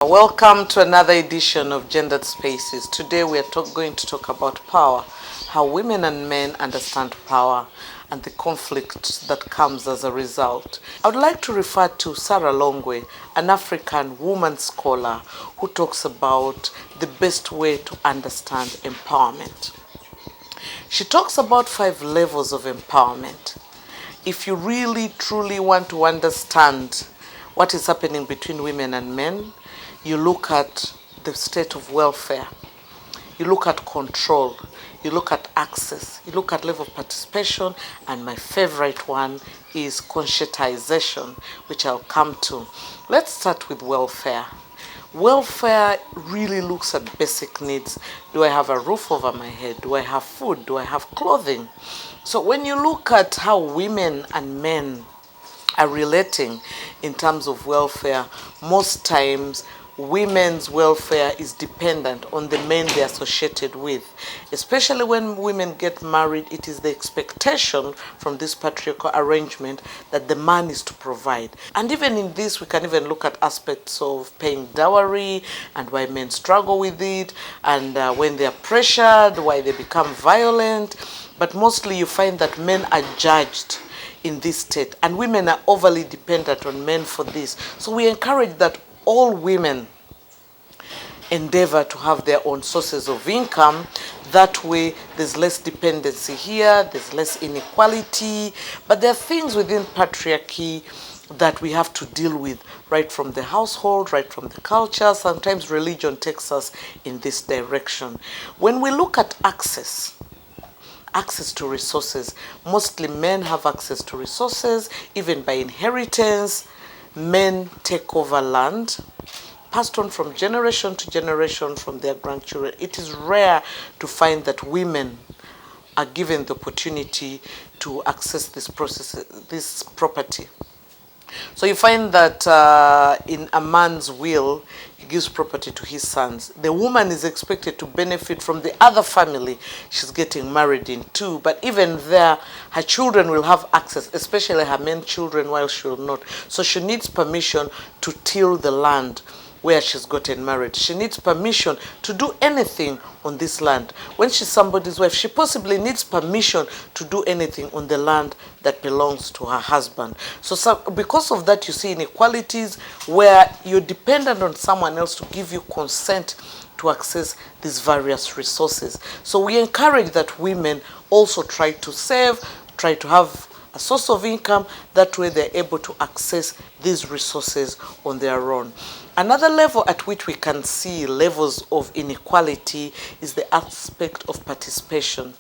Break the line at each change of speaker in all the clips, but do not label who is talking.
Welcome to another edition of Gendered Spaces. Today we are going to talk about power, how women and men understand power, and the conflict that comes as a result. I would like to refer to Sarah Longwe, an African woman scholar who talks about the best way to understand empowerment. She talks about 5 levels of empowerment. If you really truly want to understand what is happening between women and men, you look at the state of welfare, you look at control, you look at access, you look at level of participation, and my favorite one is conscientization, which I'll come to. Let's start with welfare. Welfare really looks at basic needs. Do I have a roof over my head? Do I have food? Do I have clothing? So when you look at how women and men are relating in terms of welfare, most times women's welfare is dependent on the men they're associated with. Especially when women get married, it is the expectation from this patriarchal arrangement that the man is to provide. And even in this, we can even look at aspects of paying dowry and why men struggle with it, and when they're pressured, why they become violent. But mostly you find that men are judged in this state, and women are overly dependent on men for this. So we encourage that all women endeavor to have their own sources of income. That way there's less dependency here, there's less inequality, but there are things within patriarchy that we have to deal with right from the household, right from the culture. Sometimes religion takes us in this direction. When we look at access to resources, mostly men have access to resources, even by inheritance. Men take over land, passed on from generation to generation from their grandchildren. It is rare to find that women are given the opportunity to access this property. So you find that in a man's will, he gives property to his sons. The woman is expected to benefit from the other family she's getting married into, but even there, her children will have access, especially her men children, while she will not. So she needs permission to till the land where she's gotten married. She needs permission to do anything on this land. When she's somebody's wife, she possibly needs permission to do anything on the land that belongs to her husband. So because of that, you see inequalities where you're dependent on someone else to give you consent to access these various resources. So we encourage that women also try to save, try to have a source of income. That way they're able to access these resources on their own. Another level at which we can see levels of inequality is the aspect of participation.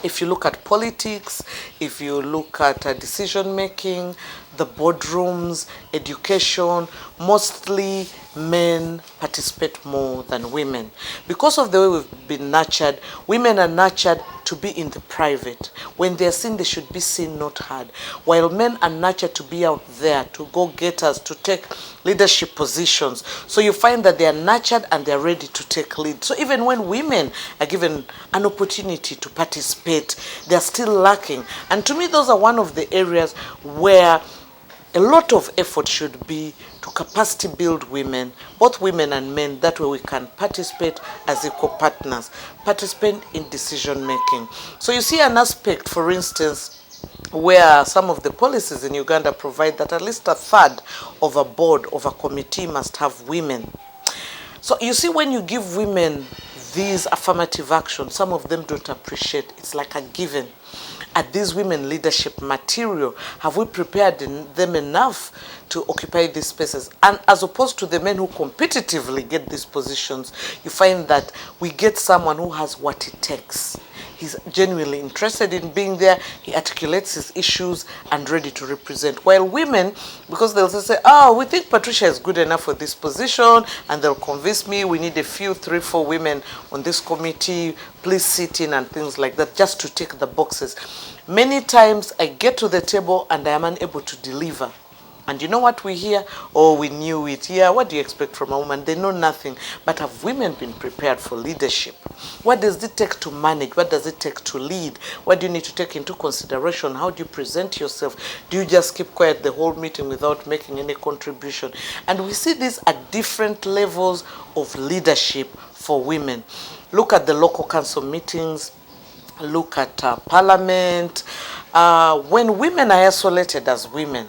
If you look at politics, if you look at decision making, the boardrooms, education, mostly men participate more than women. Because of the way we've been nurtured, women are nurtured to be in the private. When they're seen, they should be seen, not heard. While men are nurtured to be out there, to go getters, to take leadership positions. So you find that they are nurtured and they're ready to take lead. So even when women are given an opportunity to participate, they're still lacking. And to me, those are one of the areas where a lot of effort should be to capacity build women, both women and men. That way we can participate as equal partners, participate in decision making. So you see an aspect, for instance, where some of the policies in Uganda provide that at least a third of a board of a committee must have women. So you see, when you give women these affirmative actions, some of them don't appreciate. It's like a given. Are these women leadership material? Have we prepared them enough to occupy these spaces? And as opposed to the men who competitively get these positions, you find that we get someone who has what it takes. He's genuinely interested in being there. He articulates his issues and ready to represent. While women, because they'll say, oh, we think Patricia is good enough for this position, and they'll convince me we need a few, 3, 4 women on this committee, please sit in and things like that, just to tick the boxes. Many times I get to the table and I am unable to deliver. And you know what we hear? Oh, we knew it. Yeah, what do you expect from a woman? They know nothing. But have women been prepared for leadership? What does it take to manage? What does it take to lead? What do you need to take into consideration? How do you present yourself? Do you just keep quiet the whole meeting without making any contribution? And we see this at different levels of leadership for women. Look at the local council meetings. Look at parliament. When women are isolated as women,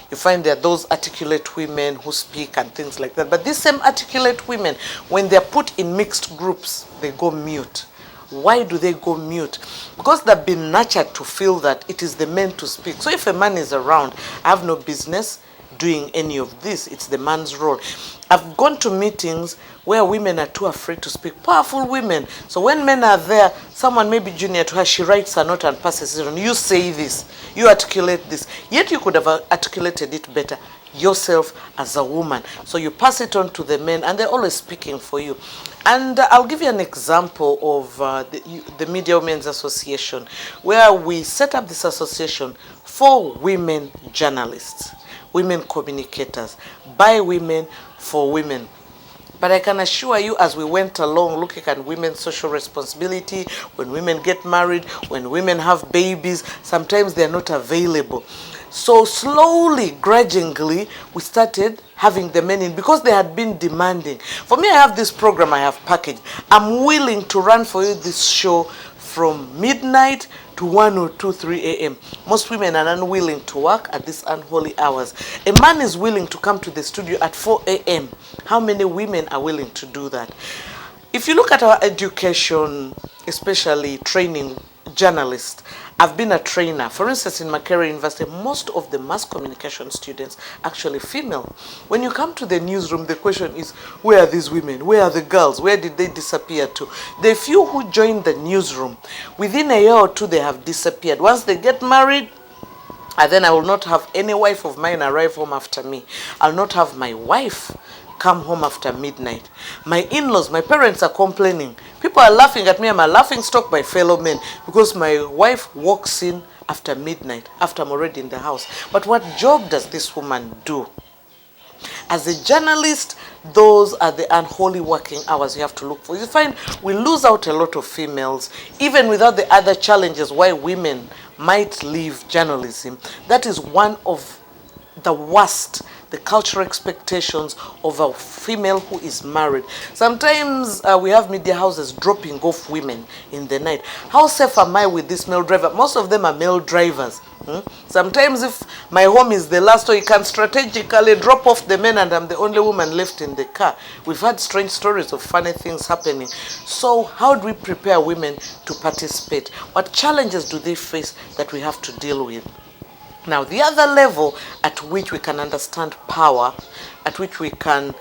you find there are those articulate women who speak and things like that. But these same articulate women, when they're put in mixed groups, they go mute. Why do they go mute? Because they've been nurtured to feel that it is the men to speak. So if a man is around, I have no business doing any of this. It's the man's role. I've gone to meetings where women are too afraid to speak. Powerful women. So when men are there, someone maybe junior to her, she writes a note and passes it on. You say this. You articulate this. Yet you could have articulated it better yourself as a woman. So you pass it on to the men, and they're always speaking for you. And I'll give you an example of the Media Women's Association, where we set up this association for women journalists, women communicators, by women, for women. But I can assure you, as we went along looking at women's social responsibility, when women get married, when women have babies, sometimes they're not available. So slowly, grudgingly, we started having the men in because they had been demanding. For me, I have this program I have packaged. I'm willing to run for you this show from midnight to 1 or 2, 3 a.m. Most women are unwilling to work at these unholy hours. A man is willing to come to the studio at 4 a.m. How many women are willing to do that? If you look at our education, especially training journalists, I've been a trainer. For instance, in Makerere University, most of the mass communication students are actually female. When you come to the newsroom, the question is, where are these women? Where are the girls? Where did they disappear to? The few who join the newsroom, within a year or two, they have disappeared. Once they get married, and then I will not have any wife of mine arrive home after me. I'll not have my wife come home after midnight. My in-laws, my parents are complaining. People are laughing at me. I'm a laughing stock by fellow men because my wife walks in after midnight, after I'm already in the house. But what job does this woman do? As a journalist, those are the unholy working hours you have to look for. You find we lose out a lot of females, even without the other challenges why women might leave journalism. That is one of the worst, the cultural expectations of a female who is married. Sometimes we have media houses dropping off women in the night. How safe am I with this male driver? Most of them are male drivers. Sometimes if my home is the last, so you can strategically drop off the men and I'm the only woman left in the car. We've had strange stories of funny things happening. So how do we prepare women to participate? What challenges do they face that we have to deal with? Now, the other level at which we can understand power, at which we can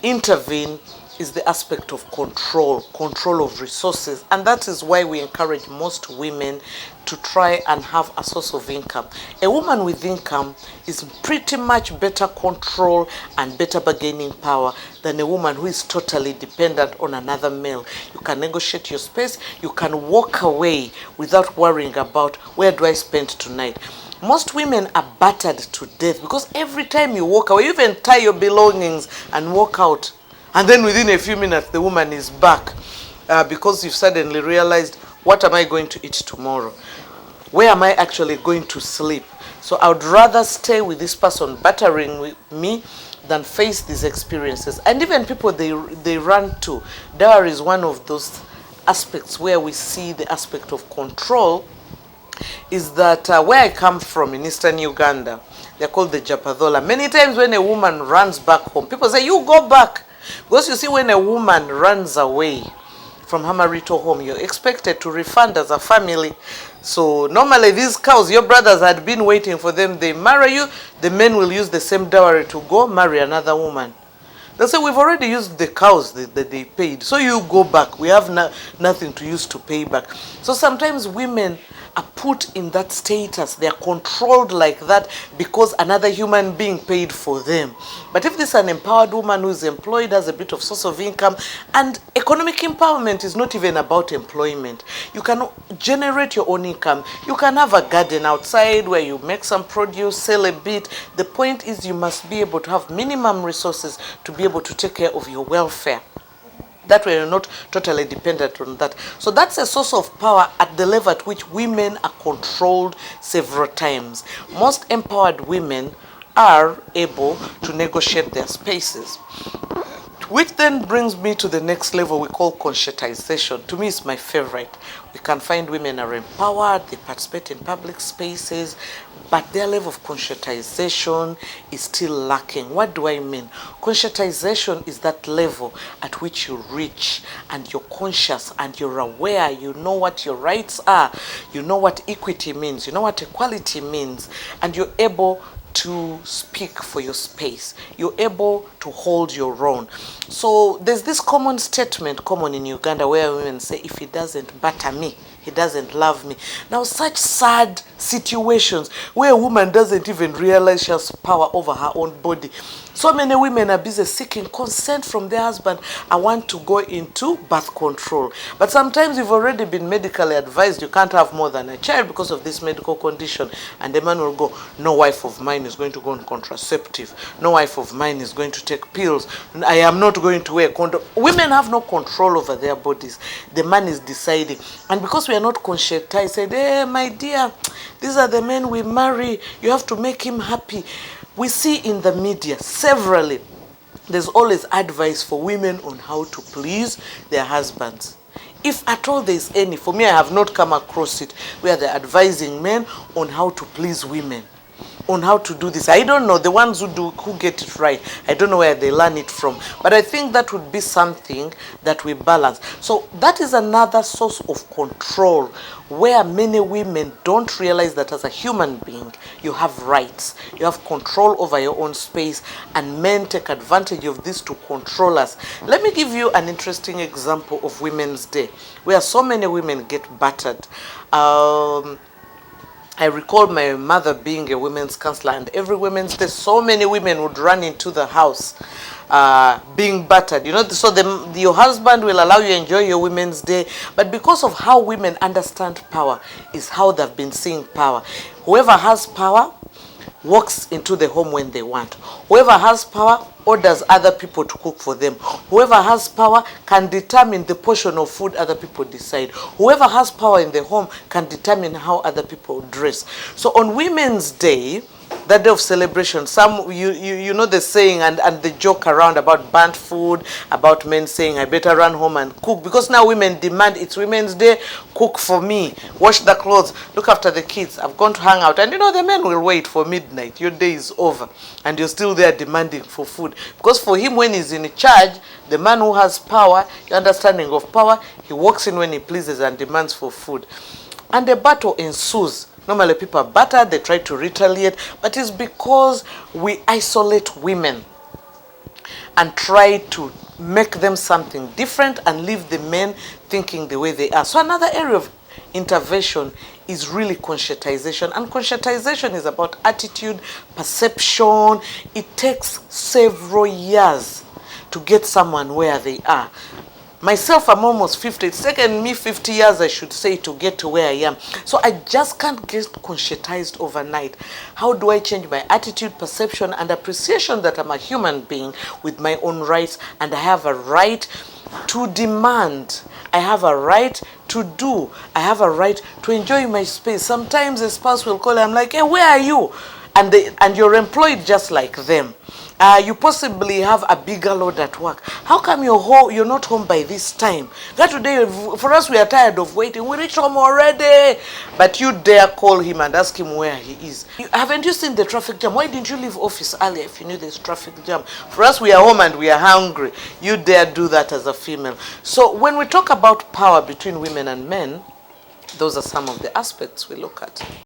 intervene, is the aspect of control of resources. And that is why we encourage most women to try and have a source of income. A woman with income is pretty much better control and better bargaining power than a woman who is totally dependent on another male. You can negotiate your space, you can walk away without worrying about where do I spend tonight. Most women are battered to death because every time you walk away, you even tie your belongings and walk out. And then within a few minutes, the woman is back because you've suddenly realized, what am I going to eat tomorrow? Where am I actually going to sleep? So I would rather stay with this person battering with me than face these experiences. And even people they run to. Dowry is one of those aspects where we see the aspect of control. Is that where I come from in eastern Uganda, they're called the Japadola. Many times when a woman runs back home, people say, you go back. Because you see, when a woman runs away from her marital home, you're expected to refund as a family. So normally these cows, your brothers had been waiting for them. They marry you, the men will use the same dowry to go marry another woman. They say, we've already used the cows that they paid, so you go back. We have nothing to use to pay back. So sometimes women are put in that status. They are controlled like that because another human being paid for them. But if this is an empowered woman who is employed, has a bit of source of income, and economic empowerment is not even about employment. You can generate your own income. You can have a garden outside where you make some produce, sell a bit. The point is you must be able to have minimum resources to be able to take care of your welfare. That way you're not totally dependent on that. So that's a source of power at the level at which women are controlled several times. Most empowered women are able to negotiate their spaces. Which then brings me to the next level we call conscientization. To me, it's my favorite. We can find women are empowered, they participate in public spaces, but their level of conscientization is still lacking. What do I mean? Conscientization is that level at which you reach and you're conscious and you're aware, you know what your rights are, you know what equity means, you know what equality means, and you're able to speak for your space. You're able to hold your own. So there's this common statement, common in Uganda, where women say, if he doesn't butter me, he doesn't love me. Now, such sad situations where a woman doesn't even realize she has power over her own body. So many women are busy seeking consent from their husband. I want to go into birth control. But sometimes you've already been medically advised you can't have more than a child because of this medical condition. And the man will go, no wife of mine is going to go on contraceptive. No wife of mine is going to take pills. I am not going to wear condom. Women have no control over their bodies. The man is deciding. And because we are not conscientized, said, hey, my dear, these are the men we marry. You have to make him happy. We see in the media severally, there's always advice for women on how to please their husbands. If at all there's any, for me I have not come across it, where they're advising men on how to please women, on how to do this. I don't know, the ones who get it right, I don't know where they learn it from. But I think that would be something that we balance. So that is another source of control where many women don't realize that as a human being, you have rights. You have control over your own space, and men take advantage of this to control us. Let me give you an interesting example of Women's Day, where so many women get battered. I recall my mother being a women's counselor, and every Women's Day, so many women would run into the house being battered. You know, so your husband will allow you to enjoy your Women's Day, but because of how women understand power is how they've been seeing power. Whoever has power walks into the home when they want. Whoever has power orders other people to cook for them. Whoever has power can determine the portion of food other people decide. Whoever has power in the home can determine how other people dress. So on Women's Day, that day of celebration, some you know the saying and the joke around about burnt food, about men saying I better run home and cook, because now women demand, it's Women's Day, cook for me, wash the clothes, look after the kids, I've gone to hang out. And you know, the men will wait for midnight, your day is over, and you're still there demanding for food. Because for him, when he's in charge, the man who has power, your understanding of power, he walks in when he pleases and demands for food. And the battle ensues. Normally people are battered, they try to retaliate, but it's because we isolate women and try to make them something different and leave the men thinking the way they are. So another area of intervention is really conscientization. And conscientization is about attitude, perception. It takes several years to get someone where they are. Myself, I'm almost 50. It's taken me 50 years, I should say, to get to where I am. So I just can't get conscientized overnight. How do I change my attitude, perception, and appreciation that I'm a human being with my own rights, and I have a right to demand. I have a right to do. I have a right to enjoy my space. Sometimes a spouse will call, I'm like, hey, where are you? And you're employed just like them. You possibly have a bigger load at work. How come you're not home by this time? That today, for us, we are tired of waiting. We reach home already. But you dare call him and ask him where he is. Haven't you seen the traffic jam? Why didn't you leave office earlier if you knew there's traffic jam? For us, we are home and we are hungry. You dare do that as a female. So when we talk about power between women and men, those are some of the aspects we look at.